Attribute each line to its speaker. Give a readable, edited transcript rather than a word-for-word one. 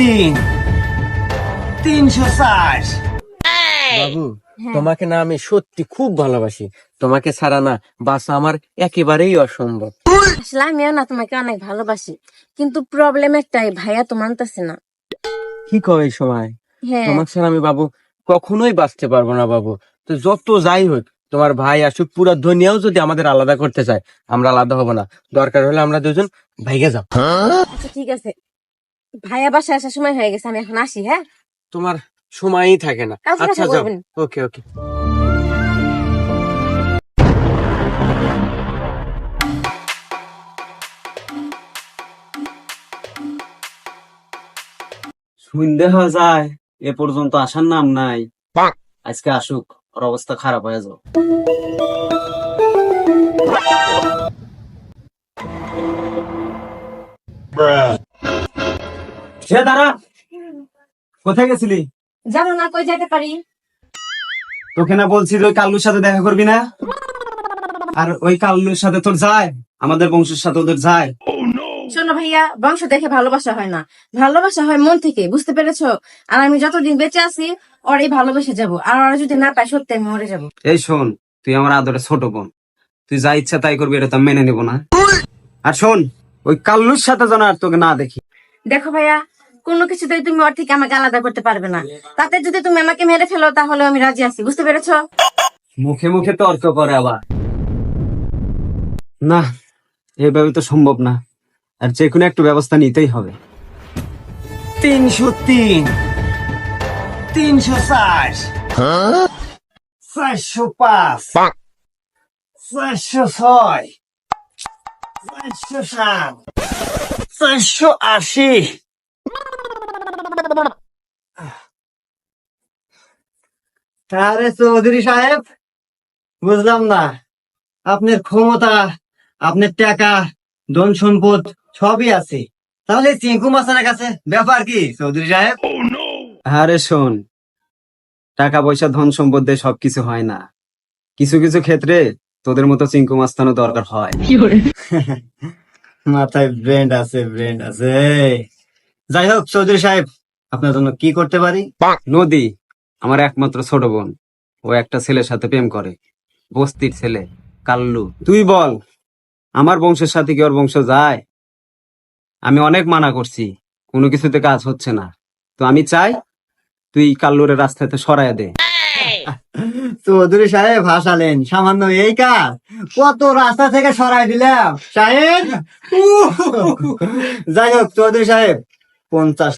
Speaker 1: 303, 304। বাবু, তোমাকে না আমি সত্যি খুব ভালোবাসি। তোমাকে ছাড়া না বাঁচা আমার একেবারেই অসম্ভব।
Speaker 2: আসলে আমিও না তোমাকে অনেক ভালোবাসি, কিন্তু প্রবলেম একটাই, ভাইয়া তো মানতেছে না।
Speaker 1: কি কয় এই সময়?
Speaker 2: হ্যাঁ,
Speaker 1: তোমাকে ছাড়া আমি বাবু কখনোই বাঁচতে পারবো না বাবু। তো যত যাই হোক, তোমার ভাই আসুক, পুরা দুনিয়াও যদি আমাদের আলাদা করতে চায়, আমরা আলাদা হব না। দরকার হলে আমরা দুজন ভাইগে যাব।
Speaker 2: আচ্ছা ঠিক আছে, ভাইয়া বাসায় আসার সময় হয়ে গেছে, আমি এখন আসি। হ্যাঁ,
Speaker 1: তোমার সময়ই থাকে না।
Speaker 2: কালকে
Speaker 1: আচ্ছা
Speaker 2: দেখা
Speaker 1: যাও।
Speaker 2: করবেন।
Speaker 1: ওকে ওকে।
Speaker 3: সন্দেহ যায় এ পর্যন্ত আসার নাম নাই। আজকে আসুক, ওর অবস্থা খারাপ হয়ে যাও। সে দাঁড়া, কোথায় গেছিলি?
Speaker 2: জানো না কই যেতে পারি?
Speaker 3: তোকে না বলছি যে ওই কাল্লুর সাথে দেখা করবি না? আর ওই কাল্লুর সাথে তোর যায়, আমাদের বংশের সাথে ওদের যায়।
Speaker 2: শোনো ভাইয়া, বংশ দেখে ভালোবাসা হয় না, ভালোবাসা হয় মন থেকে, বুঝতে পেরেছো? আর আমি যতদিন বেঁচে আছি ওরাই ভালোবেসে যাবো, আর ওরা যদি না পায় সত্যি আমি মরে যাবো।
Speaker 3: এই শোন, তুই আমার আদরের ছোট বোন, তুই যা ইচ্ছা তাই করবি, এটা তো আমি মেনে নেবো না। আর শোন, ওই কাল্লুর সাথে যেন আর তোকে না দেখি।
Speaker 2: দেখো ভাইয়া, কোনো কিছুতেই তুমি ওর থেকে আমাকে আলাদা করতে পারবে না। তাতে যদি তুমি আমাকে মেরে ফেলো তাহলে আমি রাজি আছি, বুঝতে পেরেছো?
Speaker 3: মুখে মুখে তর্ক করে আবার। না, এভাবে তো সম্ভব না, আর যে কোনো একটু ব্যবস্থা নিতেই হবে।
Speaker 1: 303, 304, 405, 406, 407, 480।
Speaker 4: আরে চৌধুরী সাহেব, বুঝলাম না, আপনার ক্ষমতা, আপনার টাকা, ধন সম্পদ সবই আছে, তাহলে চিঙ্কু মাস্টারের কাছে ব্যাপার কি চৌধুরী সাহেব?
Speaker 3: আরে শোন, টাকা পয়সা ধন সম্পদ দিয়ে সবকিছু হয় না, কিছু কিছু ক্ষেত্রে তোদের মতো চিঙ্কু মাস্তানও দরকার হয়।
Speaker 4: মাথায় ব্রেন্ড আছে, ব্রেন্ড আছে। যাই হোক চৌধুরী সাহেব, আপনার জন্য কি করতে পারি?
Speaker 3: নদী আমার একমাত্র ছোট বোন, ও একটা ছেলের সাথে প্রেম করে, বস্তির ছেলে কাল্লু। তুই বল, আমার বংশের সাথে কি ওর বংশ যায়? আমি অনেক মানা করছি, কোনো কিছুতে কাজ হচ্ছে না। তো আমি চাই তুই কাল্লুরের রাস্তাতে সরায় দে।
Speaker 4: চৌধুরী সাহেব হাসালেন, সামান্য এই কাজ কত রাস্তা থেকে সরাই দিলাম সাহেব। যাই হোক চৌধুরী সাহেব, 50